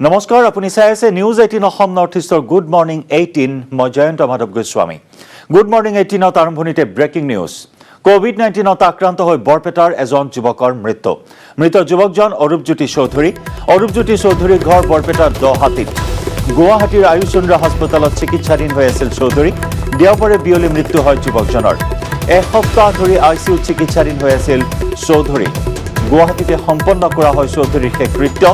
নমস্কাৰ আপুনি চাই আছে নিউজ 18 অসম নৰ্থ ইষ্টৰ গুড মৰ্নিং 18 মই জয়ন্ত মাধৱ গোস্বামী গুড মৰ্নিং 18ত আৰম্ভণিতে ব্ৰেকিং নিউজ কোভিড-19ত আক্ৰান্ত হৈ বৰপেটাৰ এজন যুৱকৰ মৃত যুৱকজন অৰূপজ্যোতি চৌধুৰীৰ ঘৰ বৰপেটাৰ দহাটিত গুৱাহাটীৰ আয়ুচন্দ্ৰ হাস্পতালত চিকিৎসাধীন হৈ আছিল চৌধুৰী দেওবাৰে বিয়লি মৃত্যু হয় যুৱকজনৰ এসপ্তাহ ধৰি আইচিইউত চিকিৎসাধীন হৈ আছিল চৌধুৰী গুৱাহাটীতে সম্পন্ন কৰা হয় চৌধুৰীৰ শেষ কৃত্য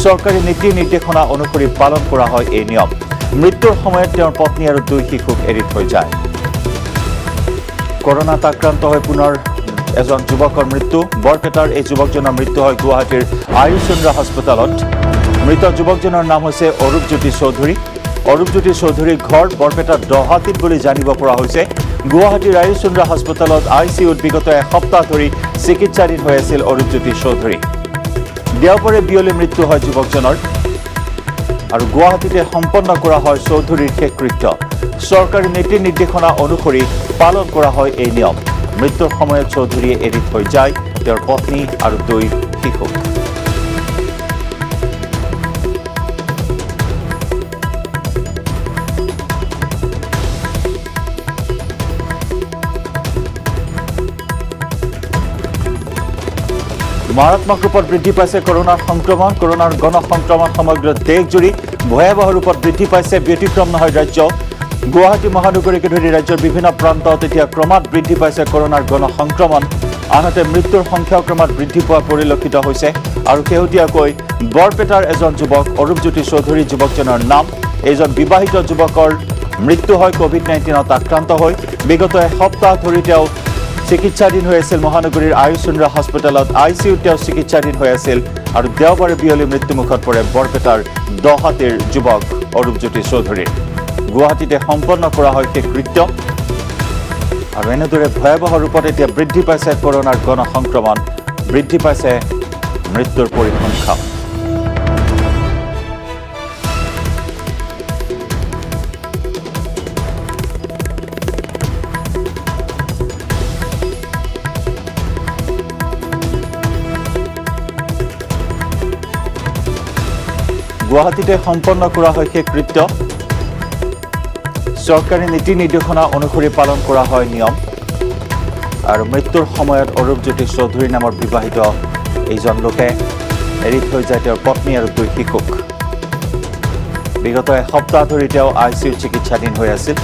চৰকাৰী নীতি নিৰ্দেশনা অনুসৰি পালন কৰা হয় এই নিয়ম মৃত্যুৰ সময়ত তেওঁৰ পত্নী আৰু দুই শিশুক এৰি থৈ যায় কৰোনাত আক্ৰান্ত হৈ পুনৰ এজন যুৱকৰ মৃত্যু বৰপেটাৰ এই যুৱকজনৰ মৃত্যু হয় গুৱাহাটীৰ আয়ুচন্দ্ৰ হাস্পতালত মৃত যুৱকজনৰ নাম হৈছে অৰূপজ্যোতি চৌধুৰীৰ ঘৰ বৰপেটাৰ দহাটিত বুলি জানিব পৰা হৈছে গুৱাহাটীৰ আয়ুচন্দ্ৰ হাস্পতালত আইচিইউত বিগত এসপ্তাহ ধৰি চিকিৎসাধীন হৈ আছিল অৰূপজ্যোতি চৌধুৰী দেওবাৰে বিয়লি মৃত্যু হয় যুৱকজনৰ আৰু গুৱাহাটীতে সম্পন্ন কৰা হয় চৌধুৰীৰ শেষ কৃত্য চৰকাৰী নীতি নিৰ্দেশনা অনুসৰি পালন কৰা হয় এই নিয়ম মৃত্যুৰ সময়ত চৌধুৰীয়ে এৰি থৈ যায় তেওঁৰ পত্নী আৰু দুই শিশুক মাৰাত্মক ৰূপত বৃদ্ধি পাইছে কৰোনাৰ গণ সংক্ৰমণ সমগ্ৰ দেশজুৰি ভয়াৱহ ৰূপত বৃদ্ধি পাইছে ব্যতিক্ৰম নহয় ৰাজ্য গুৱাহাটী মহানগৰীকে ধৰি ৰাজ্যৰ বিভিন্ন প্ৰান্তত এতিয়া ক্ৰমাৎ বৃদ্ধি পাইছে কৰোনাৰ গণ সংক্ৰমণ আনহাতে মৃত্যুৰ সংখ্যাও ক্ৰমাৎ বৃদ্ধি পোৱা পৰিলক্ষিত হৈছে আৰু শেহতীয়াকৈ বৰপেটাৰ এজন যুৱক অৰূপজ্যোতি চৌধুৰী যুৱকজনৰ নাম এইজন বিবাহিত যুৱকৰ মৃত্যু হয় কোভিড-19ত আক্ৰান্ত হৈ বিগত এসপ্তাহ ধৰি তেওঁ চিকিৎসাধীন হৈ আছিল মহানগৰীৰ আয়ুচন্দ্ৰ হাস্পতালত আইচিইউত তেওঁ চিকিৎসাধীন হৈ আছিল আৰু দেওবাৰে বিয়লি মৃত্যুমুখত পৰে বৰপেটাৰ দহাটিৰ যুৱক অৰূপজ্যোতি চৌধুৰীৰ গুৱাহাটীতে সম্পন্ন কৰা হয় শেষ কৃত্য আৰু এনেদৰে ভয়াৱহ ৰূপত এতিয়া বৃদ্ধি পাইছে কৰোনাৰ গণ সংক্ৰমণ বৃদ্ধি পাইছে মৃত্যুৰ পৰিসংখ্যা গুৱাহাটীতে সম্পন্ন কৰা হয় শেষ কৃত্য চৰকাৰী নীতি নিৰ্দেশনা অনুসৰি পালন কৰা হয় নিয়ম আৰু মৃত্যুৰ সময়ত অৰূপজ্যোতি চৌধুৰী নামৰ বিবাহিত এইজন লোকে এৰি থৈ যায় তেওঁৰ পত্নী আৰু দুই শিশুক বিগত এসপ্তাহ ধৰি তেওঁ আইচিইউত চিকিৎসাধীন হৈ আছিল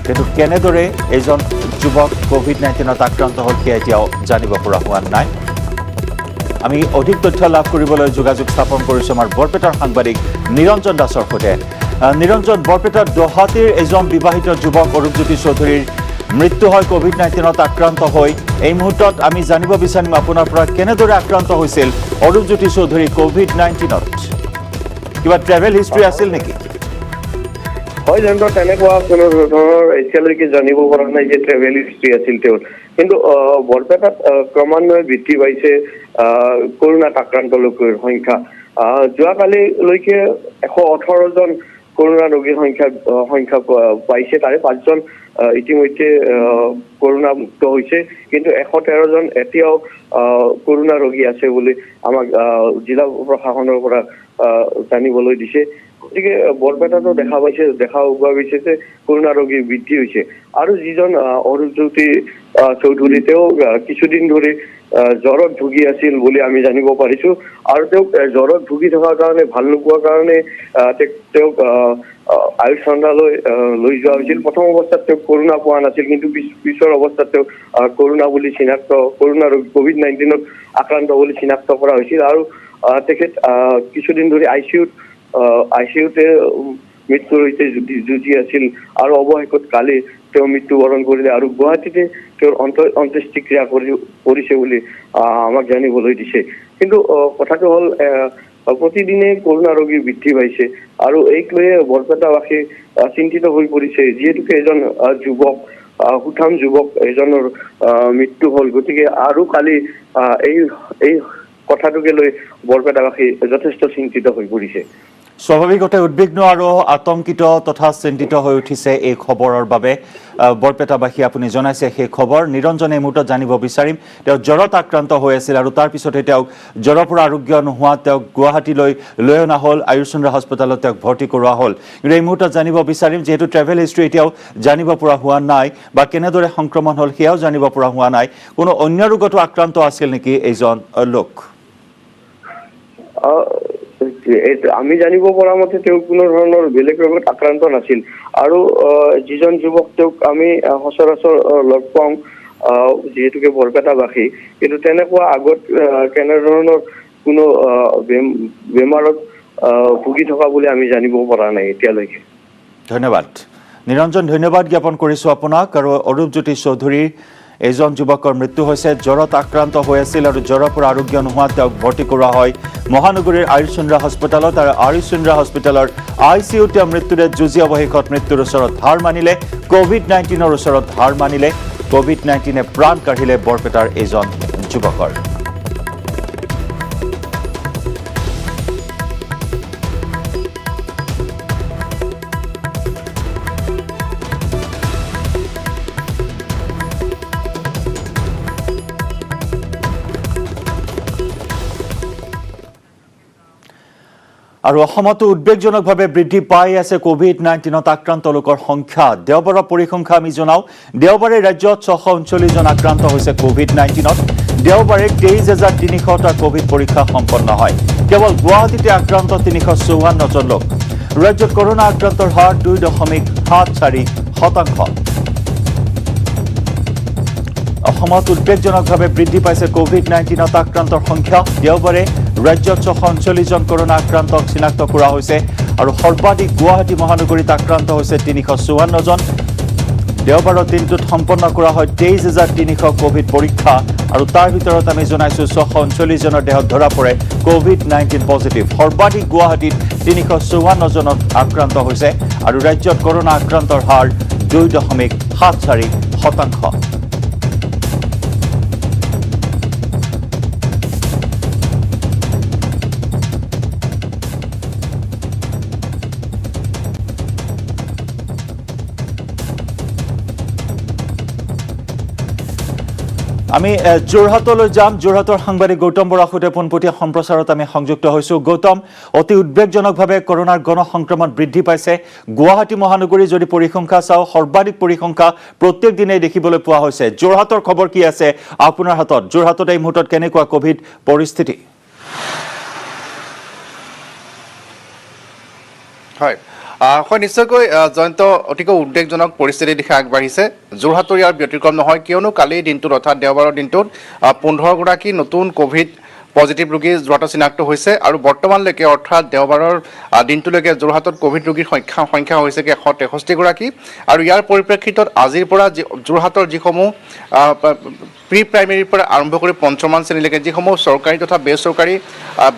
কিন্তু কেনেদৰে এইজন যুৱক কোভিড-19ত আক্ৰান্ত হ'ল সেয়া এতিয়াও জানিব পৰা হোৱা নাই আমি অধিক তথ্য লাভ কৰিবলৈ যোগাযোগ স্থাপন কৰিছোঁ আমাৰ বৰপেটাৰ সাংবাদিক নিৰঞ্জন দাসৰ সৈতে নিৰঞ্জন বৰপেটাৰ দহাটিৰ এজন বিবাহিত যুৱক অৰূপজ্যোতি চৌধুৰীৰ মৃত্যু হয় কোভিড-19ত আক্ৰান্ত হৈ এই মুহূৰ্তত আমি জানিব বিচাৰিম আপোনাৰ পৰা কেনেদৰে আক্ৰান্ত হৈছিল অৰূপজ্যোতি চৌধুৰী কোভিড-19ত কিবা ট্ৰেভেল হিষ্ট্ৰী আছিল নেকি হয় জানো তেনেকুৱা কোনো ধৰণৰ এতিয়ালৈকে জানিব পৰা নাই যে ট্ৰেভেল হিষ্ট্ৰী আছিল তেওঁৰ কিন্তু বৰপেটাত ক্ৰমান্বয়ে বৃদ্ধি পাইছে কৰোনাত আক্ৰান্ত লোকৰ সংখ্যা যোৱাকালিলৈকে 118 জন কৰোনা ৰোগীৰ সংখ্যা পাইছে তাৰে 5 জন ইতিমধ্যে কৰোনা মুক্ত হৈছে কিন্তু 113 জন এতিয়াও কৰোনা ৰোগী আছে বুলি আমাক জিলা প্ৰশাসনৰ পৰা জানিবলৈ দিছে গতিকে বৰপেটাতো দেখা পোৱা গৈছে যে কৰোনা ৰোগী বৃদ্ধি হৈছে আৰু যিজন অৰূপজ্যোতি চৌধুৰী তেওঁ কিছুদিন ধৰি জ্বৰত ভুগি আছিল বুলি আমি জানিব পাৰিছো আৰু তেওঁক জ্বৰত ভুগি থকাৰ কাৰণে ভাল নোপোৱাৰ কাৰণে তেওঁক আয়ুচন্দ্ৰলৈ লৈ যোৱা হৈছিল প্ৰথম অৱস্থাত তেওঁ কৰোনা পোৱা নাছিল কিন্তু পিছৰ অৱস্থাত তেওঁ কৰোনা বুলি কৰোনা কোভিড-19ত আক্ৰান্ত বুলি চিনাক্ত কৰা হৈছিল আৰু তেখেত কিছুদিন ধৰি আইচিইউতে মৃত্যুৰ সৈতে যুঁজি আছিল আৰু অৱশেষত কালি তেওঁ মৃত্যুবৰণ কৰিলে আৰু গুৱাহাটীতে তেওঁৰ অন্ত্যেষ্টিক্ৰিয়া কৰিছে বুলি আমাক জানিবলৈ দিছে কিন্তু কথাটো হ'ল প্ৰতিদিনে কৰোনা ৰোগী বৃদ্ধি পাইছে আৰু এইক লৈ বৰপেটাবাসী চিন্তিত হৈ পৰিছে যিহেতুকে এজন যুৱক সুঠাম যুৱক এজনৰ মৃত্যু হ'ল গতিকে আৰু কালি এই কথাটোকে লৈ বৰপেটাবাসী যথেষ্ট চিন্তিত হৈ পৰিছে স্বাভাৱিকতে উদ্বিগ্ন আৰু আতংকিত তথা চিন্তিত হৈ উঠিছে এই খবৰৰ বাবে বৰপেটাবাসী আপুনি জনাইছে সেই খবৰ নিৰঞ্জন এই মুহূৰ্তত জানিব বিচাৰিম তেওঁ জ্বৰত আক্ৰান্ত হৈ আছিল আৰু তাৰ পিছতে তেওঁক জ্বৰৰ পৰা আৰোগ্য নোহোৱা তেওঁক গুৱাহাটীলৈ লৈ অনা হ'ল আয়ুষচন্দ্ৰ হস্পিটেলত তেওঁক ভৰ্তি কৰোৱা হ'ল কিন্তু এই মুহূৰ্তত জানিব বিচাৰিম যিহেতু ট্ৰেভেল হিষ্ট্ৰী এতিয়াও জানিব পৰা হোৱা নাই বা কেনেদৰে সংক্ৰমণ হ'ল সেয়াও জানিব পৰা হোৱা নাই কোনো অন্য ৰোগতো আক্ৰান্ত আছিল নেকি এইজন লোক আমি জানিব পৰা মতে তেওঁ কোনো ধৰণৰ বেলেগ ৰোগত আক্ৰান্ত নাছিল আৰু যিজন যুৱক তেওঁক আমি সচৰাচৰ লগ পাওঁ যিহেতুকে বৰপেটাবাসী কিন্তু তেনেকুৱা আগত কেনেধৰণৰ কোনো বেমাৰত ভুগি থকা বুলি আমি জানিব পৰা নাই এতিয়ালৈকে ধন্যবাদ নিৰঞ্জন ধন্যবাদ জ্ঞাপন কৰিছোঁ আপোনাক আৰু অৰূপজ্যোতি চৌধুৰী এইজন যুৱকৰ মৃত্যু হৈছে জ্বৰত আক্ৰান্ত হৈ আছিল আৰু জ্বৰৰ পৰা আৰোগ্য নোহোৱা তেওঁক ভৰ্তি কৰোৱা হয় মহানগৰীৰ আয়ুষচন্দ্ৰ হস্পিটেলত আৰু আয়ুষচন্দ্ৰ হস্পিটেলৰ ICU তেওঁ মৃত্যুৰে যুঁজি অৱশেষত মৃত্যুৰ ওচৰত হাৰ মানিলে COVID-19ৰ ওচৰত হাৰ মানিলে COVID-19এ প্ৰাণ কাঢ়িলে বৰপেটাৰ এইজন যুৱকৰ আৰু অসমতো উদ্বেগজনকভাৱে বৃদ্ধি পাই আছে COVID-19ত আক্ৰান্ত লোকৰ সংখ্যা দেওবাৰৰ পৰিসংখ্যা আমি জনাওঁ দেওবাৰে ৰাজ্যত 639 জন আক্ৰান্ত হৈছে COVID-19ত দেওবাৰে 23,300টা কোভিড পৰীক্ষা সম্পন্ন হয় কেৱল গুৱাহাটীতে আক্ৰান্ত 354 জন লোক ৰাজ্যত কৰোনা আক্ৰান্তৰ হাৰ 2.74%। অসমত উদ্বেগজনকভাৱে বৃদ্ধি পাইছে COVID-19ত আক্ৰান্তৰ সংখ্যা দেওবাৰে ৰাজ্যত 639 জন কৰোনা আক্ৰান্তক চিনাক্ত কৰা হৈছে আৰু সৰ্বাধিক গুৱাহাটী মহানগৰীত আক্ৰান্ত হৈছে 354 জন দেওবাৰৰ দিনটোত সম্পন্ন কৰা হয় 23,300 কোভিড পৰীক্ষা আৰু তাৰ ভিতৰত আমি জনাইছো 639 জনৰ দেহত ধৰা পৰে COVID-19 পজিটিভ সৰ্বাধিক গুৱাহাটীত 354 জনত আক্ৰান্ত হৈছে আৰু ৰাজ্যত কৰোনা আক্ৰান্তৰ হাৰ 2.74%। আমি যোৰহাটলৈ যাম যোৰহাটৰ সাংবাদিক গৌতম বৰাৰ সৈতে পোনপটীয়া সম্প্ৰচাৰত আমি সংযুক্ত হৈছোঁ গৌতম অতি উদ্বেগজনকভাৱে কৰোনাৰ গণসংক্ৰমণ বৃদ্ধি পাইছে গুৱাহাটী মহানগৰীৰ যদি পৰিসংখ্যা চাওঁ সৰ্বাধিক পৰিসংখ্যা প্ৰত্যেক দিনেই দেখিবলৈ পোৱা হৈছে যোৰহাটৰ খবৰ কি আছে আপোনাৰ হাতত যোৰহাটত এই মুহূৰ্তত কেনেকুৱা কোভিড পৰিস্থিতি হয় হয় নিশ্চয়কৈ জয়ন্ত অতিকৈ উদ্বেগজনক পৰিস্থিতিৰ দিশে আগবাঢ়িছে যোৰহাটৰ ইয়াৰ ব্যতিক্ৰম নহয় কিয়নো কালিৰ দিনটোত অৰ্থাৎ দেওবাৰৰ দিনটোত 15গৰাকী নতুন কোভিড পজিটিভ ৰোগী যোৰহাটত চিনাক্ত হৈছে আৰু বৰ্তমানলৈকে অৰ্থাৎ দেওবাৰৰ দিনটোলৈকে যোৰহাটত কোভিড ৰোগীৰ সংখ্যা হৈছে 163গৰাকী আৰু ইয়াৰ পৰিপ্ৰেক্ষিতত আজিৰ পৰা যোৰহাটৰ যিসমূহ প্ৰি প্ৰাইমেৰীৰ পৰা আৰম্ভ কৰি পঞ্চমমান শ্ৰেণীলৈকে যিসমূহ চৰকাৰী তথা বেচৰকাৰী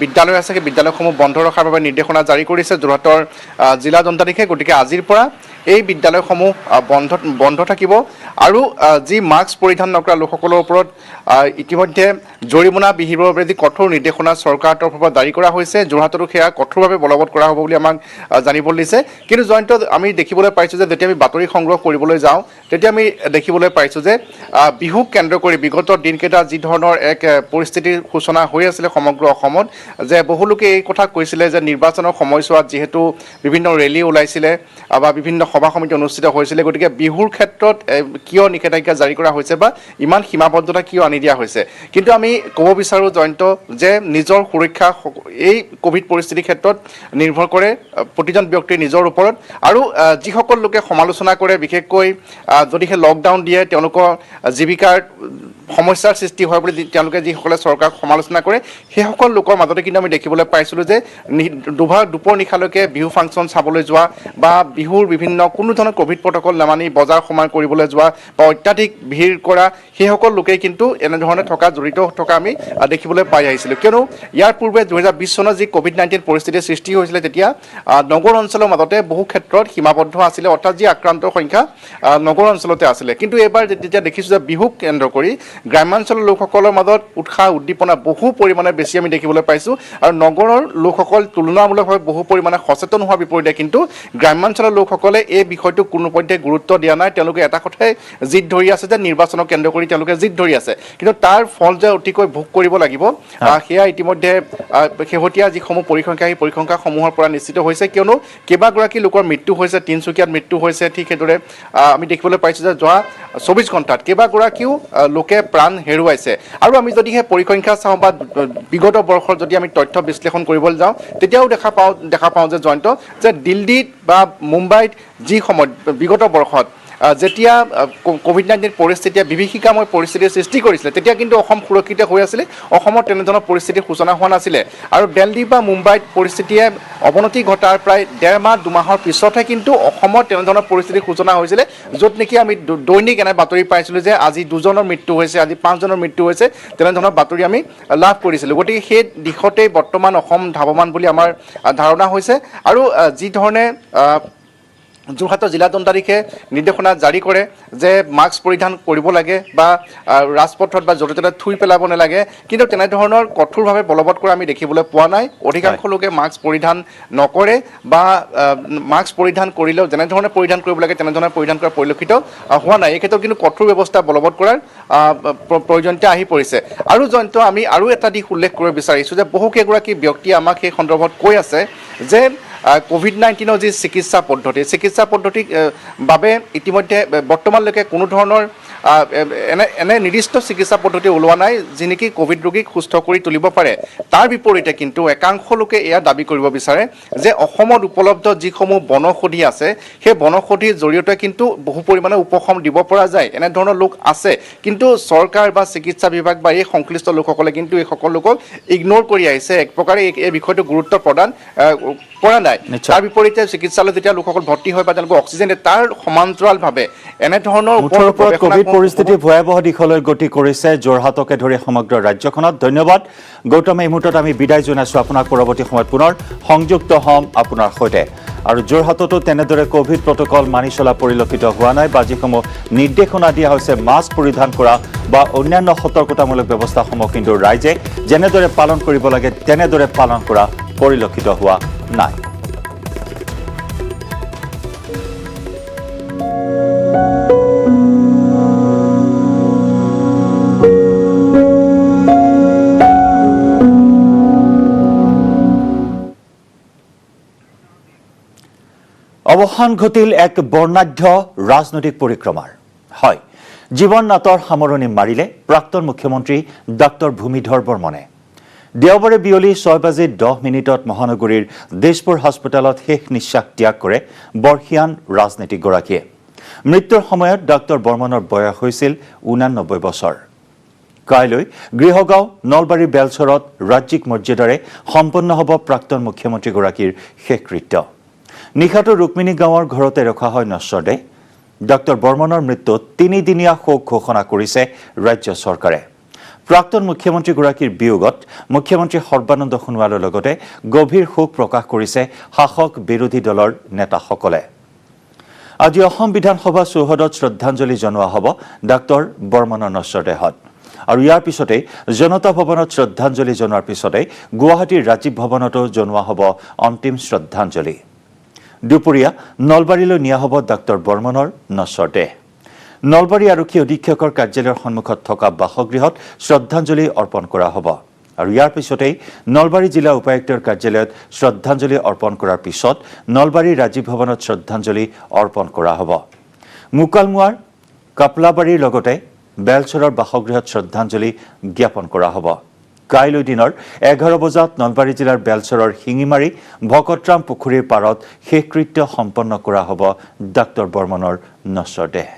বিদ্যালয় আছে সেই বিদ্যালয়সমূহ বন্ধ ৰখাৰ বাবে নিৰ্দেশনা জাৰি কৰিছে যোৰহাটৰ জিলা দণ্ডাধীশে গতিকে আজিৰ পৰা এই বিদ্যালয়সমূহ বন্ধ থাকিব আৰু যি মাস্ক পৰিধান নকৰা লোকসকলৰ ওপৰত ইতিমধ্যে জৰিমনা বিহিবৰ বাবে যি কঠোৰ নিৰ্দেশনা চৰকাৰৰ তৰফৰ পৰা জাৰি কৰা হৈছে যোৰহাটতো সেয়া কঠোৰভাৱে বলবৎ কৰা হ'ব বুলি আমাক জানিবলৈ দিছে কিন্তু জয়ন্ত আমি দেখিবলৈ পাইছোঁ যে যেতিয়া আমি বাতৰি সংগ্ৰহ কৰিবলৈ যাওঁ তেতিয়া আমি দেখিবলৈ পাইছোঁ যে বিহুক কেন্দ্ৰ কৰি বিগত দিনকেইটা যি ধৰণৰ এক পৰিস্থিতিৰ সূচনা হৈ আছিলে সমগ্ৰ অসমত যে বহুলোকে এই কথা কৈছিলে যে নিৰ্বাচনৰ সময়ছোৱাত যিহেতু বিভিন্ন ৰেলী ওলাইছিলে বা বিভিন্ন সভা সমিতি অনুষ্ঠিত হৈছিলে গতিকে বিহুৰ ক্ষেত্ৰত কিয় নিষেধাজ্ঞা জাৰি কৰা হৈছে বা ইমান সীমাবদ্ধতা কিয় আনি দিয়া হৈছে কিন্তু আমি ক'ব বিচাৰোঁ জয়ন্ত যে নিজৰ সুৰক্ষা এই কোভিড পৰিস্থিতিৰ ক্ষেত্ৰত নিৰ্ভৰ কৰে প্ৰতিজন ব্যক্তিৰ নিজৰ ওপৰত আৰু যিসকল লোকে সমালোচনা কৰে বিশেষকৈ যদিহে লকডাউন দিয়ে তেওঁলোকৰ জীৱিকাৰ সমস্যাৰ সৃষ্টি হয় বুলি তেওঁলোকে যিসকলে চৰকাৰক সমালোচনা কৰে সেইসকল লোকৰ মাজতে কিন্তু আমি দেখিবলৈ পাইছিলোঁ যে দুপৰ নিশালৈকে বিহু ফাংচন চাবলৈ যোৱা বা বিহুৰ বিভিন্ন কোনো ধৰণৰ কোভিড প্ৰট'কল নামানি বজাৰ সমাৰ কৰিবলৈ যোৱা বা অত্যাধিক ভিৰ কৰা সেইসকল লোকেই কিন্তু এনেধৰণে জড়িত থকা আমি দেখিবলৈ পাই আহিছিলোঁ কিয়নো ইয়াৰ পূৰ্বে 2020 চনত যি COVID-19 পৰিস্থিতিৰ সৃষ্টি হৈছিলে তেতিয়া নগৰ অঞ্চলৰ মাজতে বহু ক্ষেত্ৰত সীমাবদ্ধ আছিলে অৰ্থাৎ যি আক্ৰান্তৰ সংখ্যা নগৰ অঞ্চলতে আছিলে কিন্তু এইবাৰ যেতিয়া দেখিছোঁ যে বিহুক কেন্দ্ৰ কৰি গ্ৰাম্যাঞ্চলৰ লোকসকলৰ মাজত উৎসাহ উদ্দীপনা বহু পৰিমাণে বেছি আমি দেখিবলৈ পাইছোঁ আৰু নগৰৰ লোকসকল তুলনামূলকভাৱে বহু পৰিমাণে সচেতন হোৱাৰ বিপৰীতে কিন্তু গ্ৰাম্যাঞ্চলৰ লোকসকলে এই বিষয়টো কোনোপধ্যে গুৰুত্ব দিয়া নাই তেওঁলোকে এটা কথাই জিদ ধৰি আছে যে নিৰ্বাচনক কেন্দ্ৰ কৰি তেওঁলোকে জিদ ধৰি আছে কিন্তু তাৰ ফল যে অতিকৈ ভোগ কৰিব লাগিব সেয়া ইতিমধ্যে শেহতীয়া যিসমূহ পৰিসংখ্যা সেই পৰিসংখ্যাসমূহৰ পৰা নিশ্চিত হৈছে কিয়নো কেইবাগৰাকী লোকৰ মৃত্যু হৈছে তিনিচুকীয়াত মৃত্যু হৈছে ঠিক সেইদৰে আমি দেখিবলৈ পাইছোঁ যে যোৱা 24 ঘণ্টাত কেইবাগৰাকীও লোকে প্ৰাণ হেৰুৱাইছে আৰু আমি যদি সেই পৰিসংখ্যা চাওঁ বা বিগত বৰ্ষৰ যদি আমি তথ্য বিশ্লেষণ কৰিবলৈ যাওঁ তেতিয়াও দেখা পাওঁ যে জয়ন্ত যে দিল্লীত বা মুম্বাইত যি সময়ত বিগত বৰ্ষত যেতিয়া কোভিড-19 পৰিস্থিতিয়ে বিভীষিকাময় পৰিস্থিতিৰ সৃষ্টি কৰিছিলে তেতিয়া কিন্তু অসম সুৰক্ষিত হৈ আছিলে অসমত তেনেধৰণৰ পৰিস্থিতিৰ সূচনা হোৱা নাছিলে আৰু দিল্লী বা মুম্বাইত পৰিস্থিতিয়ে অৱনতি ঘটাৰ প্ৰায় 1.5 মাহ 2 মাহৰ পিছতহে কিন্তু অসমত তেনেধৰণৰ পৰিস্থিতিৰ সূচনা হৈছিলে য'ত নেকি আমি দৈনিক এনে বাতৰি পাইছিলোঁ যে আজি 2জনৰ মৃত্যু হৈছে আজি 5জনৰ মৃত্যু হৈছে তেনেধৰণৰ বাতৰি আমি লাভ কৰিছিলোঁ গতিকে সেই দিশতেই বৰ্তমান অসম ধাৱমান বুলি আমাৰ ধাৰণা হৈছে আৰু যি ধৰণে যোৰহাটৰ জিলা দণ্ডাধীশে নিৰ্দেশনা জাৰি কৰে যে মাস্ক পৰিধান কৰিব লাগে বা ৰাজপথত বা য'তে ত'তে থুই পেলাব নালাগে কিন্তু তেনেধৰণৰ কঠোৰভাৱে বলবৎ কৰা আমি দেখিবলৈ পোৱা নাই অধিকাংশ লোকে মাস্ক পৰিধান নকৰে বা মাস্ক পৰিধান কৰিলেও যেনেধৰণে পৰিধান কৰিব লাগে তেনেধৰণে পৰিধান কৰা পৰিলক্ষিত হোৱা নাই এই ক্ষেত্ৰত কিন্তু কঠোৰ ব্যৱস্থা বলবৎ কৰাৰ প্ৰয়োজনীয়তা আহি পৰিছে আৰু জয়ন্ত আমি আৰু এটা দিশ উল্লেখ কৰিব বিচাৰিছোঁ যে বহুকেইগৰাকী ব্যক্তিয়ে আমাক সেই সন্দৰ্ভত কৈ আছে যে কোভিড-19 যি চিকিৎসা পদ্ধতিৰ বাবে ইতিমধ্যে বৰ্তমানলৈকে কোনো ধৰণৰ এনে নিৰ্দিষ্ট চিকিৎসা পদ্ধতি ওলোৱা নাই যি নেকি কোভিড ৰোগীক সুস্থ কৰি তুলিব পাৰে তাৰ বিপৰীতে কিন্তু একাংশ লোকে এয়া দাবী কৰিব বিচাৰে যে অসমত উপলব্ধ যিসমূহ বনৌষধি আছে সেই বনৌষধিৰ জৰিয়তে কিন্তু বহু পৰিমাণে উপশম দিব পৰা যায় এনেধৰণৰ লোক আছে কিন্তু চৰকাৰ বা চিকিৎসা বিভাগ বা এই সংশ্লিষ্ট লোকসকলে কিন্তু এই সকলো লোকক ইগনোৰ কৰি আহিছে এক প্ৰকাৰে এই বিষয়টো গুৰুত্ব প্ৰদান কৰা নাই তাৰ বিপৰীতে চিকিৎসালয়ত যেতিয়া লোকসকল ভৰ্তি হয় বা তেওঁলোকে অক্সিজেন তাৰ সমান্তৰালভাৱে এনেধৰণৰ কোভিড পৰিস্থিতি ভয়াৱহ দিশলৈ গতি কৰিছে যোৰহাটকে ধৰি সমগ্ৰ ৰাজ্যখনত ধন্যবাদ গৌতম এই মুহূৰ্তত আমি বিদায় জনাইছোঁ আপোনাক পৰৱৰ্তী সময়ত পুনৰ সংযুক্ত হ'ম আপোনাৰ সৈতে আৰু যোৰহাটতো তেনেদৰে কোভিড প্ৰট'কল মানি চলা পৰিলক্ষিত হোৱা নাই বা যিসমূহ নিৰ্দেশনা দিয়া হৈছে মাস্ক পৰিধান কৰা বা অন্যান্য সতৰ্কতামূলক ব্যৱস্থাসমূহ কিন্তু ৰাইজে যেনেদৰে পালন কৰিব লাগে তেনেদৰে পালন কৰা পৰিলক্ষিত হোৱা নাই অৱসান ঘটিল এক বৰ্ণাঢ্য ৰাজনৈতিক পৰিক্ৰমাৰ হয় জীৱন নাটৰ সামৰণি মাৰিলে প্ৰাক্তন মুখ্যমন্ত্ৰী ডক্টৰ ভূমিধৰ বৰ্মনে দেওবাৰে বিয়লি 6:10 মহানগৰীৰ দিছপুৰ হস্পিটেলত শেষ নিশ্বাস ত্যাগ কৰে বৰ্ষীয়ান ৰাজনীতিকগৰাকীয়ে মৃত্যুৰ সময়ত ডক্টৰ বৰ্মনৰ বয়স হৈছিল 89 বছৰ কাইলৈ গৃহগাঁও নলবাৰী বেলচৰত ৰাজ্যিক মৰ্যাদাৰে সম্পন্ন হ'ব প্ৰাক্তন মুখ্যমন্ত্ৰীগৰাকীৰ শেষকৃত্য নিশাটো ৰুক্মিণী গাঁৱৰ ঘৰতে ৰখা হয় নশ্বৰ দেহ ডক্টৰ বৰ্মনৰ মৃত্যুত 3 দিনীয়া শোক ঘোষণা কৰিছে ৰাজ্য চৰকাৰে প্ৰাক্তন মুখ্যমন্ত্ৰীগৰাকীৰ বিয়োগত মুখ্যমন্ত্ৰী সৰ্বানন্দ সোণোৱালৰ লগতে গভীৰ শোক প্ৰকাশ কৰিছে শাসক বিৰোধী দলৰ নেতাসকলে আজি অসম বিধানসভা চৌহদত শ্ৰদ্ধাঞ্জলি জনোৱা হ'ব ডক্টৰ বৰ্মনৰ নশ্বৰ দেহত আৰু ইয়াৰ পিছতে জনতা ভৱনত শ্ৰদ্ধাঞ্জলি জনোৱাৰ পিছতে গুৱাহাটীৰ ৰাজীৱ ভৱনতো জনোৱা হ'ব অন্তিম শ্ৰদ্ধাঞ্জলি দুপৰীয়া নলবাৰীলৈ নিয়া হ'ব ডক্টৰ বৰ্মনৰ নশ্বৰ দেহ নলবাৰী আৰক্ষী অধীক্ষকৰ কাৰ্যালয়ৰ সন্মুখত থকা বাসগৃহত শ্ৰদ্ধাঞ্জলি অৰ্পণ কৰা হ'ব আৰু ইয়াৰ পিছতেই নলবাৰী জিলা উপায়ুক্তৰ কাৰ্যালয়ত শ্ৰদ্ধাঞ্জলি অৰ্পণ কৰাৰ পিছত নলবাৰী ৰাজীৱ ভৱনত শ্ৰদ্ধাঞ্জলি অৰ্পণ কৰা হ'ব মুকালমুৱাৰ কাপলাবাৰীৰ লগতে বেলচৰৰ বাসগৃহত শ্ৰদ্ধাঞ্জলি জ্ঞাপন কৰা হ'ব কাইলৈ দিনৰ 11 বজাত নলবাৰী জিলাৰ বেলচৰৰ শিঙিমাৰী ভকতৰাম পুখুৰীৰ পাৰত শেষকৃত্য সম্পন্ন কৰা হ'ব ডক্টৰ বৰ্মনৰ নশ্বৰ দেহ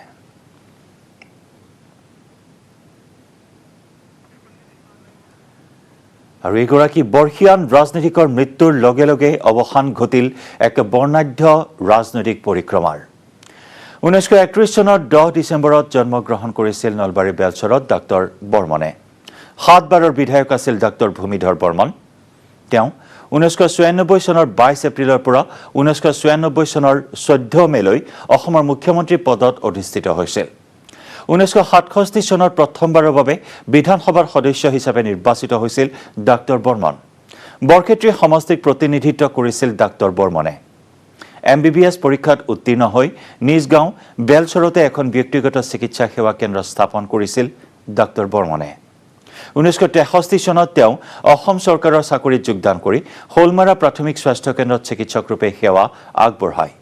আৰু এগৰাকী বৰ্ষীয়ান ৰাজনীতিকৰ মৃত্যুৰ লগে লগে অৱসান ঘটিল এক বৰ্ণাঢ্য ৰাজনৈতিক পৰিক্ৰমাৰ 1931 চনৰ 10 ডিচেম্বৰত জন্মগ্ৰহণ কৰিছিল নলবাৰী বেলচৰত ডক্টৰ বৰ্মনে 7 বাৰৰ বিধায়ক আছিল ডক্টৰ ভূমিধৰ বৰ্মন তেওঁ 1996 চনৰ 22 এপ্ৰিলৰ পৰা 1996 চনৰ 14 মেলৈ অসমৰ মুখ্যমন্ত্ৰী পদত অধিষ্ঠিত হৈছিল 1967 চনত প্ৰথমবাৰৰ বাবে বিধানসভাৰ সদস্য হিচাপে নিৰ্বাচিত হৈছিল ডাক্তৰ বৰ্মন। বৰক্ষেত্ৰী সমষ্টিক প্ৰতিনিধিত্ব কৰিছিল ডাক্তৰ বৰ্মনে। MBBS পৰীক্ষাত উত্তীৰ্ণ হৈ নিজ গাঁও বেলচৰতে এখন ব্যক্তিগত চিকিৎসা সেৱা কেন্দ্ৰ স্থাপন কৰিছিল ডাক্তৰ বৰ্মনে। 1963 চনত তেওঁ অসম চৰকাৰৰ চাকৰিত যোগদান কৰি হোলমাৰা প্ৰাথমিক স্বাস্থ্য কেন্দ্ৰত চিকিৎসক ৰূপে সেৱা আগবঢ়ায়।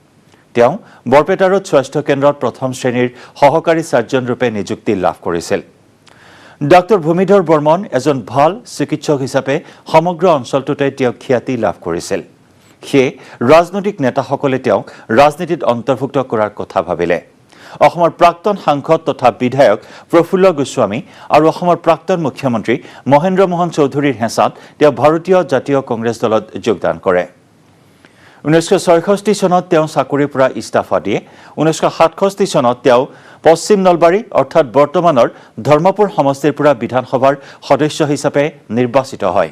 তেওঁ বৰপেটা ৰোড স্বাস্থ্য কেন্দ্ৰত প্ৰথম শ্ৰেণীৰ সহকাৰী চাৰ্জন ৰূপে নিযুক্তি লাভ কৰিছিল। ডাক্তৰ ভূমিধৰ বৰ্মন এজন ভাল চিকিৎসক হিচাপে সমগ্ৰ অঞ্চলটোতে তেওঁ খ্যাতি লাভ কৰিছিল। সেয়ে ৰাজনৈতিক নেতাসকলে তেওঁক ৰাজনীতিত অন্তৰ্ভুক্ত কৰাৰ কথা ভাবিলে। অসমৰ প্ৰাক্তন সাংসদ তথা বিধায়ক প্ৰফুল্ল গোস্বামী আৰু অসমৰ প্ৰাক্তন মুখ্যমন্ত্ৰী মহেন্দ্ৰ মোহন চৌধুৰীৰ হেঁচাত তেওঁ ভাৰতীয় জাতীয় কংগ্ৰেছ দলত যোগদান কৰে। 1966 চনত তেওঁ চাকৰিৰ পৰা ইস্তফা দিয়ে। 1967 চনত তেওঁ পশ্চিম নলবাৰী অৰ্থাৎ বৰ্তমানৰ ধৰ্মপুৰ সমষ্টিৰ পৰা বিধানসভাৰ সদস্য হিচাপে নিৰ্বাচিত হয়।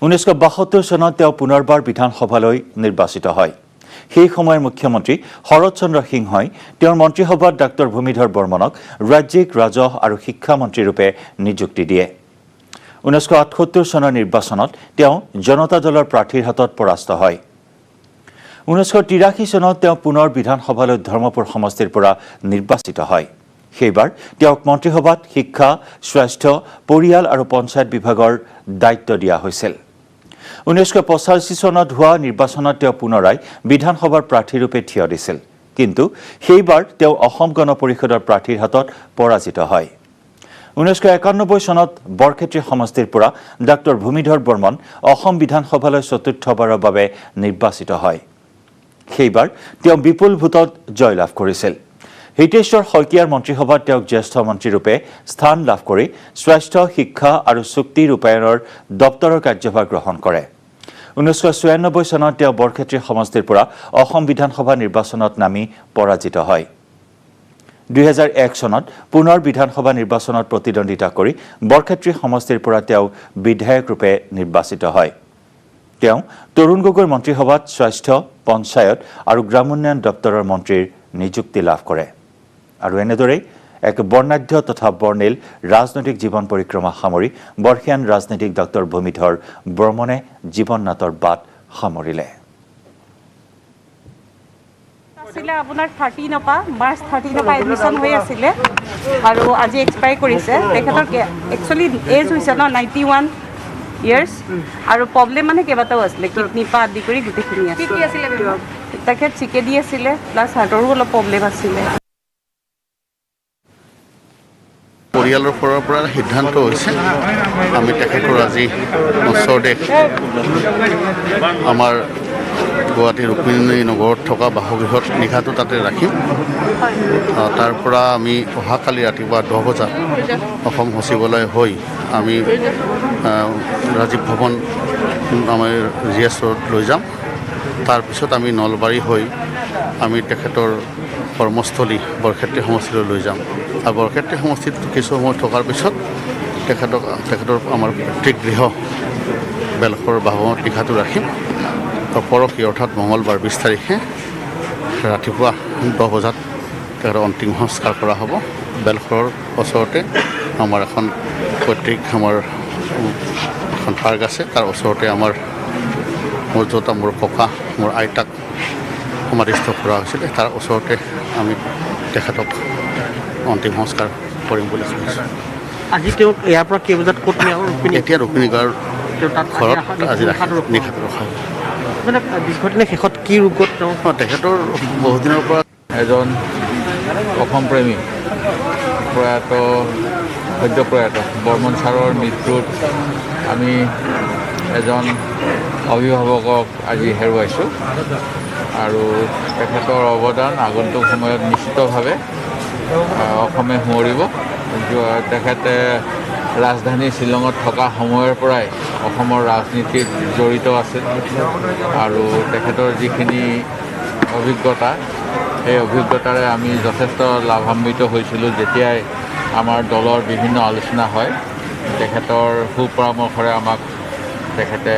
1972 চনত তেওঁ পুনৰবাৰ বিধানসভালৈ নিৰ্বাচিত হয়। সেই সময়ৰ মুখ্যমন্ত্ৰী শৰৎ চন্দ্ৰ সিংহই তেওঁৰ মন্ত্ৰীসভাত ডাক্তৰ ভূমিধৰ বৰ্মনক ৰাজ্যিক ৰাজহ আৰু শিক্ষা মন্ত্ৰী ৰূপে নিযুক্তি দিয়ে। 1978 চনৰ নিৰ্বাচনত তেওঁ জনতা দলৰ প্ৰাৰ্থীৰ হাতত পৰাস্ত হয়। 1983 চনত তেওঁ পুনৰ বিধানসভালৈ ধৰ্মপুৰ সমষ্টিৰ পৰা নিৰ্বাচিত হয়। সেইবাৰ তেওঁক মন্ত্ৰীসভাত শিক্ষা, স্বাস্থ্য, পৰিয়াল আৰু পঞ্চায়ত বিভাগৰ দায়িত্ব দিয়া হৈছিল। 1985 চনত হোৱা নিৰ্বাচনত তেওঁ পুনৰাই বিধানসভাৰ প্ৰাৰ্থীৰূপে থিয় দিছিল। কিন্তু সেইবাৰ তেওঁ অসম গণ পৰিষদৰ প্ৰাৰ্থীৰ হাতত পৰাজিত হয়। 1991 চনত বৰক্ষেত্ৰী সমষ্টিৰ পৰা ডাক্তৰ ভূমিধৰ বৰ্মন অসম বিধানসভালৈ চতুৰ্থবাৰৰ বাবে নিৰ্বাচিত হয়। সেইবাৰ তেওঁ বিপুল ভোটত জয়লাভ কৰিছিল। হিতেশ্বৰ শইকীয়াৰ মন্ত্ৰীসভাত তেওঁক জ্যেষ্ঠ মন্ত্ৰীৰূপে স্থান লাভ কৰি স্বাস্থ্য, শিক্ষা আৰু চুক্তি ৰূপায়ণৰ দপ্তৰৰ কাৰ্যভাৰ গ্ৰহণ কৰে। 1996 চনত তেওঁ বৰক্ষেত্ৰী সমষ্টিৰ পৰা অসম বিধানসভা নিৰ্বাচনত নামি পৰাজিত হয়। 2001 চনত পুনৰ বিধানসভা নিৰ্বাচনত প্ৰতিদ্বন্দ্বিতা কৰি বৰক্ষেত্ৰী সমষ্টিৰ পৰা তেওঁ বিধায়ক ৰূপে নিৰ্বাচিত হয়। তেওঁ তৰুণ গগৈৰ মন্ত্ৰীসভাত স্বাস্থ্য, পঞ্চায়ত আৰু গ্ৰামোন্নয়ন দপ্তৰৰ মন্ত্ৰীৰ নিযুক্তি লাভ কৰে। আৰু এনেদৰেই এক বৰ্ণাঢ্য তথা বৰ্ণিল ৰাজনৈতিক জীৱন পৰিক্ৰমা সামৰি বৰ্ষীয়ান ৰাজনীতিক ডাক্তৰ ভূমিধৰ বৰ্মনে জীৱন নাটৰ বাট সামৰিলে। আছিলে আপোনাৰ 13 পৰা মাৰ্চ 13 পৰা এডমিশ্যন হৈ আছিলে আৰু আজি এক্সপায়াৰ কৰিছে। তেখেতৰ একচুৱেলি এজ হৈছে ন 91 ইয়াৰ্ছ আৰু প্ৰব্লেম মানে কেইবাটাও আছিলে, কিডনি পৰা আদি কৰি গোটেইখিনি আছিলে। তেখেত চিকেডি আছিলে, প্লাছ হাৰ্টৰো অলপ প্ৰব্লেম আছিলে। পৰিয়ালৰ ফালৰ পৰা সিদ্ধান্ত হৈছে আমি তেখেতৰ আজি ওচৰতে আমাৰ গুৱাহাটী ৰুক্মিণী নগৰত থকা বাসগৃহত নিশাটো তাতে ৰাখিম। তাৰ পৰা আমি অহাকালি ৰাতিপুৱা 10 বজাত অসম সচিবালয় হৈ আমি ৰাজীৱ ভৱন আমাৰ GS ৰোড লৈ যাম। তাৰপিছত আমি নলবাৰী হৈ আমি তেখেতৰ কৰ্মস্থলী বৰক্ষেত্ৰী সমষ্টিলৈ লৈ যাম। আৰু বৰক্ষেত্ৰী সমষ্টিত কিছু সময় থকাৰ পিছত তেখেতৰ আমাৰ পিতৃগৃহ বেলখৰ বাসভৱনত নিশাটো ৰাখিম। পৰহি অৰ্থাৎ মঙলবাৰ 20 তাৰিখে ৰাতিপুৱা 10 বজাত তেখেতৰ অন্তিম সংস্কাৰ কৰা হ'ব। বেলখৰৰ ওচৰতে আমাৰ এখন পৈতৃক আমাৰ এখন পাৰ্ক আছে, তাৰ ওচৰতে আমাৰ মোৰ য'ত মোৰ ককা মোৰ আইতাক সমাধিস্থ কৰা হৈছিলে, তাৰ ওচৰতে আমি তেখেতক অন্তিম সংস্কাৰ কৰিম বুলি ভাবিছোঁ। আজি তেওঁক ইয়াৰ পৰা কেই বজাত ক'ত এতিয়া ৰুক্মিণীগড় ঘৰত আজি নিশাটো ৰখা হ'ব। মানে দীৰ্ঘদিনে শেষত কি ৰোগত তেওঁ তেখেতৰ বহুদিনৰ পৰা এজন অসমপ্ৰেমী প্ৰয়াত সদ্য প্ৰয়াত বৰ্মন ছাৰৰ মৃত্যুত আমি এজন অভিভাৱকক আজি হেৰুৱাইছোঁ আৰু তেখেতৰ অৱদান আগন্তুক সময়ত নিশ্চিতভাৱে অসমে সোঁৱৰিব। তেখেতে ৰাজধানী শ্বিলঙত থকা সময়ৰ পৰাই অসমৰ ৰাজনীতিত জড়িত আছিল আৰু তেখেতৰ যিখিনি অভিজ্ঞতা, সেই অভিজ্ঞতাৰে আমি যথেষ্ট লাভান্বিত হৈছিলোঁ। যেতিয়াই আমাৰ দলৰ বিভিন্ন আলোচনা হয়, তেখেতৰ সুপৰামৰ্শৰে আমাক তেখেতে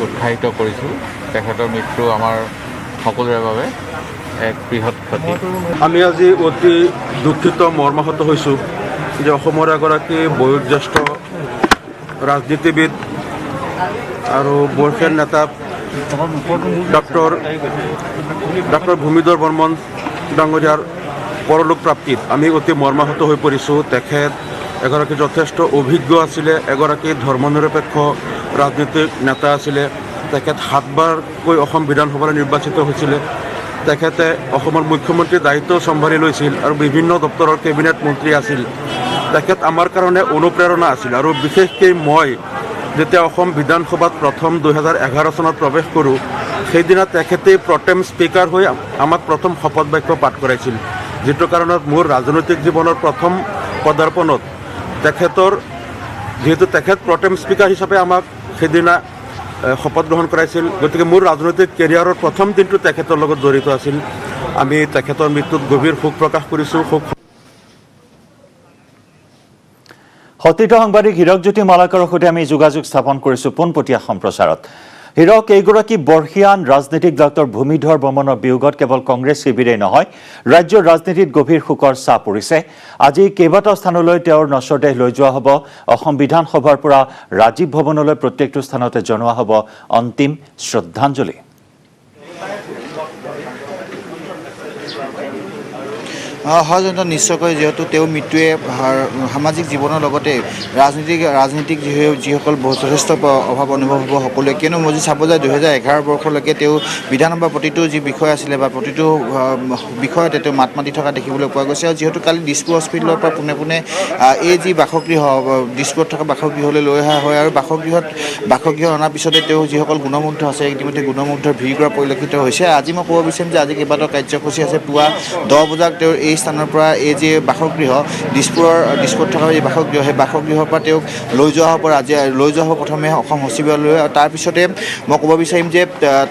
উৎসাহিত কৰিছিল। তেখেতৰ মৃত্যু আমাৰ সকলোৰে বাবে এক বৃহৎ ক্ষতি। আমি আজি অতি দুঃখিত মৰ্মাহত হৈছোঁ যে অসমৰ এগৰাকী বয়োজ্যেষ্ঠ ৰাজনীতিবিদ আৰু বৰ্ষীয়ান নেতা ডক্টৰ ভূমিধৰ বৰ্মন ডাঙৰীয়াৰ পৰলোক প্ৰাপ্তিত আমি অতি মৰ্মাহত হৈ পৰিছোঁ। তেখেত এগৰাকী যথেষ্ট অভিজ্ঞ আছিলে, এগৰাকী ধৰ্মনিৰপেক্ষ ৰাজনীতিক নেতা আছিলে। তেখেত 7 বাৰকৈ অসম বিধানসভালৈ নিৰ্বাচিত হৈছিলে। তেখেতে অসমৰ মুখ্যমন্ত্ৰীৰ দায়িত্ব চম্ভালি লৈছিল আৰু বিভিন্ন দপ্তৰৰ কেবিনেট মন্ত্ৰী আছিল। তেখেত আমাৰ কাৰণে অনুপ্ৰেৰণা আছিল আৰু বিশেষকৈ মই যেতিয়া অসম বিধানসভাত প্ৰথম 2011 চনত প্ৰৱেশ কৰোঁ, সেইদিনা তেখেতেই প্ৰটেম স্পীকাৰ হৈ আমাক প্ৰথম শপত বাক্য পাঠ কৰাইছিল, যিটো কাৰণত মোৰ ৰাজনৈতিক জীৱনৰ প্ৰথম পদাৰ্পণত যিহেতু তেখেত প্ৰটেম স্পীকাৰ হিচাপে আমাক সেইদিনা শপত গ্ৰহণ কৰাইছিল, গতিকে মোৰ ৰাজনৈতিক কেৰিয়াৰৰ প্ৰথম দিনটো তেখেতৰ লগত জড়িত আছিল। আমি তেখেতৰ মৃত্যুত গভীৰ শোক প্ৰকাশ কৰিছোঁ। সতীৰ্থ সাংবাদিক হীৰকজ্যোতি মালাকাৰৰ সৈতে আমি যোগাযোগ স্থাপন কৰিছোঁ পোনপটীয়া সম্প্ৰচাৰত। হীৰক, এইগৰাকী বৰ্ষীয়ান ৰাজনীতিক ডক্টৰ ভূমিধৰ বৰ্মনৰ বিয়োগত কেৱল কংগ্ৰেছ শিবিৰেই নহয়, ৰাজ্যৰ ৰাজনীতিত গভীৰ শোকৰ ছাঁ পৰিছে। আজি কেইবাটাও স্থানলৈ তেওঁৰ নশ্বৰ দেহ লৈ যোৱা হ'ব। অসম বিধানসভাৰ পৰা ৰাজীৱ ভৱনলৈ প্ৰত্যেকটো স্থানতে জনোৱা হ'ব অন্তিম শ্ৰদ্ধাঞ্জলি। হয় জয়ন্ত, নিশ্চয়কৈ, যিহেতু তেওঁৰ মৃত্যুৱে সামাজিক জীৱনৰ লগতে ৰাজনীতিক যিসকল যথেষ্ট অভাৱ অনুভৱ হ'ব সকলোৱে। কিয়নো মই চাব যায় 2011 বৰ্ষলৈকে তেওঁ বিধানসভাৰ প্ৰতিটো যি বিষয় আছিলে বা প্ৰতিটো বিষয়তে তেওঁ মাত মাতি থকা দেখিবলৈ পোৱা গৈছে। আৰু যিহেতু কালি দিছপুৰ হস্পিটেলৰ পৰা পোনে পোনে এই যি বাসগৃহ দিছপুৰত থকা বাসগৃহলৈ লৈ অহা হয় আৰু বাসগৃহ অনাৰ পিছতে তেওঁ যিসকল গুণমুগ্ধ আছে ইতিমধ্যে গুণমুগ্ধৰ ভিৰ কৰা পৰিলক্ষিত হৈছে। আজি মই ক'ব বিচাৰিম যে আজি কেইবাটাও কাৰ্যসূচী আছে। পুৱা 10 বজাত তেওঁৰ এই স্থানৰ পৰা এই যি বাসগৃহ দিছপুৰত থকা এই বাসগৃহ, সেই বাসগৃহৰ পৰা তেওঁক লৈ যোৱা হ'ব। আজি লৈ যোৱা হ'ব প্ৰথমে অসম সচিবালয়লৈ, আৰু তাৰপিছতে মই ক'ব বিচাৰিম যে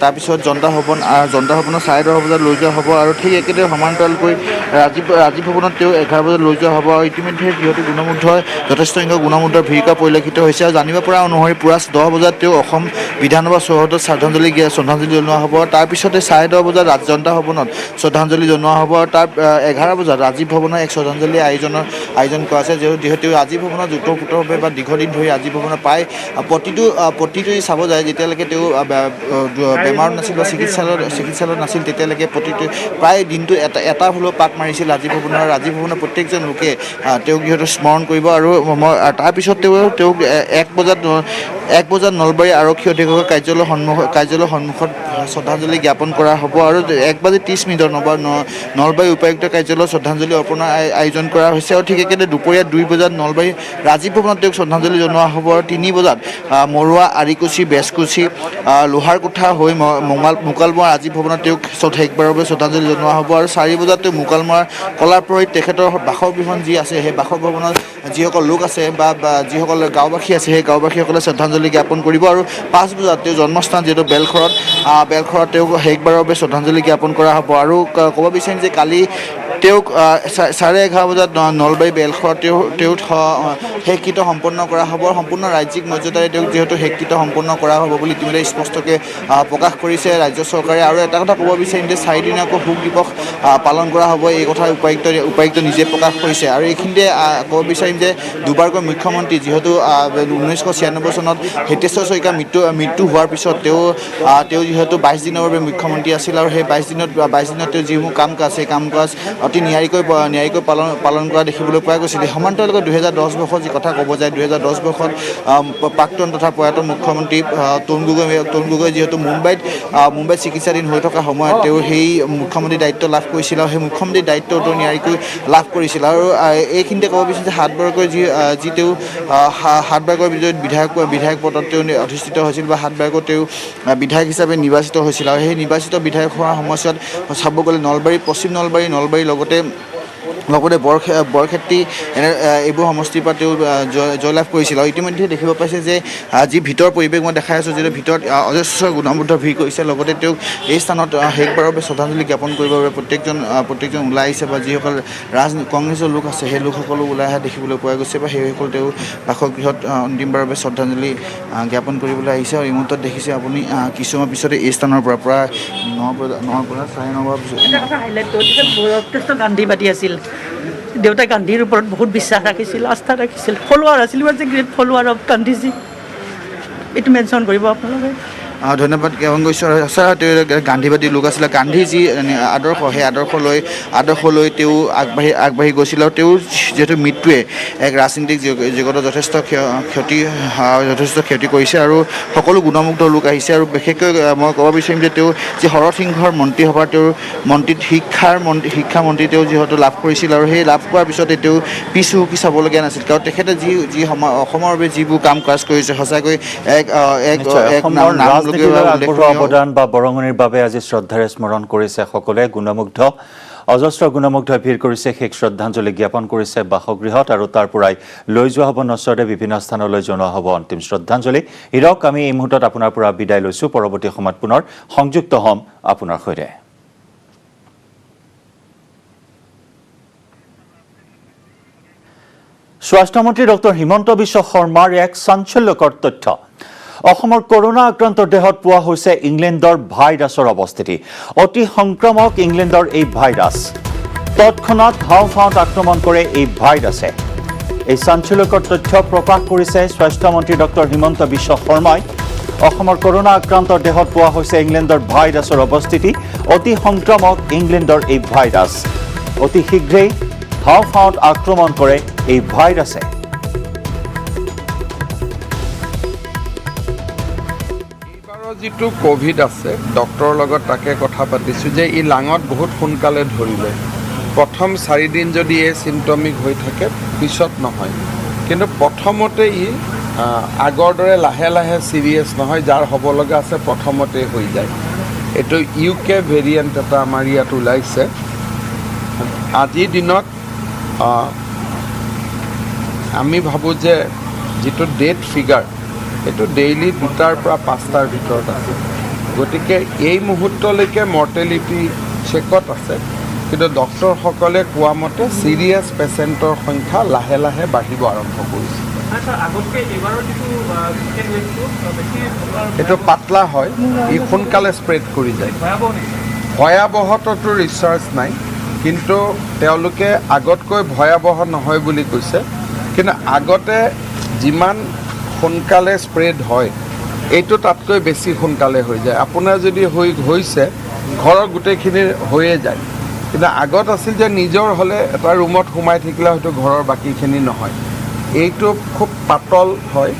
তাৰপিছত জনতা ভৱনৰ 10:30 বজাত লৈ যোৱা হ'ব আৰু ঠিক একেদৰে সমান্তৰালকৈ ৰাজীৱ ভৱনত তেওঁ 11 বজাত লৈ যোৱা হ'ব। আৰু ইতিমধ্যে যিহেতু যথেষ্ট সংখ্যক গুণমুগ্ধৰ ভিৰ কৰা পৰিলক্ষিত হৈছে। আৰু জানিব পৰা অনুসৰি পুৱা 10 বজাত তেওঁ অসম বিধানসভা চৌহদত শ্ৰদ্ধাঞ্জলি জনোৱা হ'ব। তাৰপিছতে 10:30 বজাত জনতা ভৱনত শ্ৰদ্ধাঞ্জলি জনোৱা হ'ব। আৰু তাৰ 11 বজাত ৰাজীৱ ভৱনৰ এক শ্ৰদ্ধাঞ্জলি আয়োজন কৰা আছে। যিহেতু ৰাজীৱ ভৱনত দ্ৰুতভাৱে বা দীৰ্ঘদিন ধৰি ৰাজীৱ ভৱনত প্ৰায় প্ৰতিটো চাব যায় যেতিয়ালৈকে তেওঁ বেমাৰত নাছিল বা চিকিৎসালয়ত নাছিল, তেতিয়ালৈকে প্ৰতিটো প্ৰায় দিনটো এটা হ'লেও পাক মাৰিছিল ৰাজীৱ ভৱনৰ প্ৰত্যেকজন লোকে তেওঁক যিহেতু স্মৰণ কৰিব। আৰু তাৰপিছত তেওঁক 1 বজাত নলবাৰী আৰক্ষী অধীক্ষকৰ কাৰ্যালয়ৰ সন্মুখত শ্ৰদ্ধাঞ্জলি জ্ঞাপন কৰা হ'ব। আৰু 1:30 নলবাৰী উপায়ুক্ত কাৰ্যালয়ত শ্ৰদ্ধাঞ্জলি অৰ্পণৰ আয়োজন কৰা হৈছে। আৰু ঠিক একেদৰে দুপৰীয়া 2 বজাত নলবাৰী ৰাজীৱ ভৱনত তেওঁক শ্ৰদ্ধাঞ্জলি জনোৱা হ'ব। আৰু 3 বজাত মৰুৱা, আৰিকুচি, বেজকুচি, লোহাৰকোঠা হৈ মোকালমোৱা ৰাজীৱ ভৱনত তেওঁক শেষবাৰৰ বাবে শ্ৰদ্ধাঞ্জলি জনোৱা হ'ব। আৰু 4 বজাত তেওঁ মোকালমোৱাৰ কলাৰপুৰীত তেখেতৰ বাসগৃহ যি আছে সেই বাসভৱনত যিসকল লোক আছে বা যিসকল গাঁওবাসী আছে সেই গাঁওবাসীসকলে শ্ৰদ্ধাঞ্জলি জ্ঞাপন কৰিব। আৰু 5 বজাত তেওঁ জন্মস্থান যিহেতু বেলখৰত তেওঁক শেষবাৰৰ বাবে শ্ৰদ্ধাঞ্জলি জ্ঞাপন কৰা হ'ব। আৰু ক'ব বিচাৰিম যে কালি তেওঁক 11:30 বজাত নলবাৰী বেলখৰত তেওঁক শেষকৃত্য সম্পন্ন কৰা হ'ব। সম্পূৰ্ণ ৰাজ্যিক মৰ্যাদাৰে তেওঁক যিহেতু শেষকৃত্য সম্পন্ন কৰা হ'ব বুলি ইতিমধ্যে স্পষ্টকৈ প্ৰকাশ কৰিছে ৰাজ্য চৰকাৰে। আৰু এটা কথা ক'ব বিচাৰিম যে 4 দিনীয়াকৈ শোক দিৱস পালন কৰা হ'ব, এই কথা উপায়ুক্ত নিজে প্ৰকাশ কৰিছে। আৰু এইখিনিতে ক'ব বিচাৰিম যে দুবাৰকৈ মুখ্যমন্ত্ৰী, যিহেতু 1996 চনত হিতেশ্বৰ শইকীয়াৰ মৃত্যু হোৱাৰ পিছত তেওঁ যিহেতু 22 দিনৰ বাবে মুখ্যমন্ত্ৰী আছিল। আৰু সেই 22 দিনত তেওঁ যিসমূহ কাম কাজ সেই কাম কাজ অতি নিয়াৰিকৈ পালন কৰা দেখিবলৈ পোৱা গৈছিল। সমান্তৰালকৈ 2010 বৰ্ষত যি কথা ক'ব যায়, 2010 বৰ্ষত প্ৰাক্তন তথা প্ৰয়াত মুখ্যমন্ত্ৰী তৰুণ গগৈ যিহেতু মুম্বাইত চিকিৎসাধীন হৈ থকা সময়ত তেওঁ সেই মুখ্যমন্ত্ৰীৰ দায়িত্ব লাভ কৰিছিল আৰু সেই মুখ্যমন্ত্ৰীৰ দায়িত্বটো নিয়াৰিকৈ লাভ কৰিছিল। আৰু এইখিনিতে ক'ব বিচাৰিছে যে 7 বাৰকৈ যি তেওঁ 7 বাৰকৈ বিধায়ক পদত তেওঁ অধিষ্ঠিত হৈছিল বা 7 বাৰকৈ তেওঁ বিধায়ক হিচাপে নিৰ্বাচিত হৈছিল। আৰু সেই নিৰ্বাচিত বিধায়ক হোৱাৰ সময়ছোৱাত চাব গ'লে পশ্চিম নলবাৰী লগতে বৰক্ষেত্ৰী এইবোৰ সমষ্টিৰ পৰা তেওঁ জয়লাভ কৰিছিল। আৰু ইতিমধ্যে দেখিব পাইছে যে যি ভিতৰ পৰিৱেশ মই দেখাই আছোঁ, যিহেতু ভিতৰত অজস্ৰ গুণমুগ্ধ ভিৰ কৰিছে। লগতে তেওঁক এই স্থানত শেষবাৰৰ বাবে শ্ৰদ্ধাঞ্জলি জ্ঞাপন কৰিবৰ বাবে প্ৰত্যেকজন ওলাই আহিছে বা যিসকল কংগ্ৰেছৰ লোক আছে সেই লোকসকলো ওলাই অহা দেখিবলৈ পোৱা গৈছে বা সেইসকল তেওঁ বাসগৃহত অন্তিমবাৰৰ বাবে শ্ৰদ্ধাঞ্জলি জ্ঞাপন কৰিবলৈ আহিছে আৰু এই মুহূৰ্তত দেখিছে আপুনি কিছু সময় পিছতে এই স্থানৰ পৰা প্ৰায় 9 পৰা 9:30 বজাৰ পিছত এটা কথা হাইলাইট কৰোঁ যথেষ্ট গান্ধীবাদী আছিল দেউতাই গান্ধীৰ ওপৰত বহুত বিশ্বাস ৰাখিছিল আস্থা ৰাখিছিল ফলোৱাৰ আছিল was a great flower of Gandhiji এইটো মেনশ্যন কৰিব আপোনালোকে ধন্যবাদ জ্ঞাপন কৰিছোঁ আৰু সঁচা গান্ধীবাদী লোক আছিলে গান্ধীৰ যি আদৰ্শ সেই আদৰ্শলৈ তেওঁ আগবাঢ়ি গৈছিল আৰু তেওঁৰ যিহেতু মৃত্যুৱে এক ৰাজনীতিক জগতত যথেষ্ট ক্ষতি কৰিছে আৰু সকলো গুণমুগ্ধ লোক আহিছে আৰু বিশেষকৈ মই ক'ব বিচাৰিম যে তেওঁ যি শৰৎ সিংহৰ মন্ত্ৰীসভাৰ তেওঁৰ শিক্ষামন্ত্ৰী তেওঁ যিহেতু লাভ কৰিছিল আৰু সেই লাভ কৰাৰ পিছতে তেওঁ পিছু হুকি চাবলগীয়া নাছিল কাৰণ তেখেতে যি অসমৰ বাবে যিবোৰ কাম কাজ কৰিছে সঁচাকৈ এক আগবঢ়োৱা অৱদান বা বৰঙণিৰ বাবে আজি শ্ৰদ্ধাৰে স্মৰণ কৰিছে সকলোৱে অজস্ৰ গুণমুগ্ধই ভিৰ কৰিছে শেষ শ্ৰদ্ধাঞ্জলি জ্ঞাপন কৰিছে বাসগৃহত আৰু তাৰ পৰাই লৈ যোৱা হ'ব নশ্বৰতে বিভিন্ন স্থানলৈ জনোৱা হ'ব অন্তিম শ্ৰদ্ধাঞ্জলি হিৰক আমি এই মুহূৰ্তত আপোনাৰ পৰা বিদায় লৈছোঁ পৰৱৰ্তী সময়ত পুনৰ সংযুক্ত হ'ম আপোনাৰ সৈতে স্বাস্থ্যমন্ত্ৰী ডক্টৰ হিমন্ত বিশ্ব শৰ্মাৰ এক চাঞ্চল্যকৰ তথ্য অসমৰ কৰোনা আক্ৰান্তৰ দেহত পোৱা হৈছে ইংলেণ্ডৰ ভাইৰাছৰ অৱস্থিতি অতি সংক্ৰামক ইংলেণ্ডৰ এই ভাইৰাছ তৎক্ষণাত হাওঁফাওঁত আক্ৰমণ কৰে এই ভাইৰাছে এই চাঞ্চল্যকৰ তথ্য প্ৰকাশ কৰিছে স্বাস্থ্যমন্ত্ৰী ডক্টৰ হিমন্ত বিশ্ব শৰ্মাই অসমৰ কৰোনা আক্ৰান্তৰ দেহত পোৱা হৈছে ইংলেণ্ডৰ ভাইৰাছৰ অৱস্থিতি অতি সংক্ৰামক ইংলেণ্ডৰ এই ভাইৰাছ অতি শীঘ্ৰেই হাওঁফাওঁত আক্ৰমণ কৰে এই ভাইৰাছে যিটো কোভিড আছে ডক্টৰৰ লগত তাকে কথা পাতিছোঁ যে ই লাঙত বহুত সোনকালে ধৰিলে প্ৰথম 4 দিন যদি এই চিম্পটমিক হৈ থাকে পিছত নহয় কিন্তু প্ৰথমতে ই আগৰ দৰে লাহে লাহে চিৰিয়াছ নহয় যাৰ হ'ব লগা আছে প্ৰথমতে হৈ যায় এইটো UK ভেৰিয়েণ্ট এটা আমাৰ ইয়াত ওলাইছে আজিৰ দিনত আমি ভাবোঁ যে যিটো ডেথ ফিগাৰ এইটো ডেইলি 2টাৰ পৰা 5টাৰ ভিতৰত আছে গতিকে এই মুহূৰ্তলৈকে মৰ্টেলিটি চেকত আছে কিন্তু ডক্টৰসকলে কোৱা মতে চিৰিয়াছ পেচেণ্টৰ সংখ্যা লাহে লাহে বাঢ়িব আৰম্ভ কৰিছে এইটো পাতলা হয় ই সোনকালে স্প্ৰেড কৰি যায় ভয়াৱহতাটো ৰিচাৰ্চ নাই কিন্তু তেওঁলোকে আগতকৈ ভয়াৱহ নহয় বুলি কৈছে কিন্তু আগতে যিমান সোনকালে স্প্ৰেড হয় এইটো তাতকৈ বেছি সোনকালে হৈ যায় আপোনাৰ যদি হৈছে ঘৰৰ গোটেইখিনিৰ হৈয়ে যায় কিন্তু আগত আছিল যে নিজৰ হ'লে এটা ৰুমত সোমাই থাকিলে হয়তো ঘৰৰ বাকীখিনি নহয় এইটো খুব পাতল হয়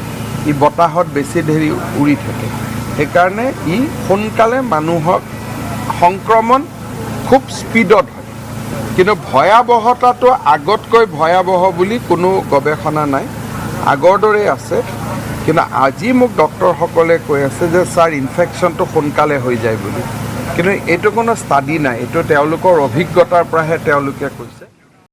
ই বতাহত বেছি দেৰি উৰি থাকে সেইকাৰণে ই সোনকালে মানুহক সংক্ৰমণ খুব স্পীডত হয় কিন্তু ভয়াৱহতাটো আগতকৈ ভয়াৱহ বুলি কোনো গৱেষণা নাই আগৰ দৰেই আছে কিন্তু আজি মোক ডক্টৰসকলে কৈ আছে যে ছাৰ ইনফেকশ্যনটো সোনকালে হৈ যায় বুলি কিন্তু এইটো কোনো ষ্টাডি নাই এইটো তেওঁলোকৰ অভিজ্ঞতাৰ পৰাহে তেওঁলোকে কৈছে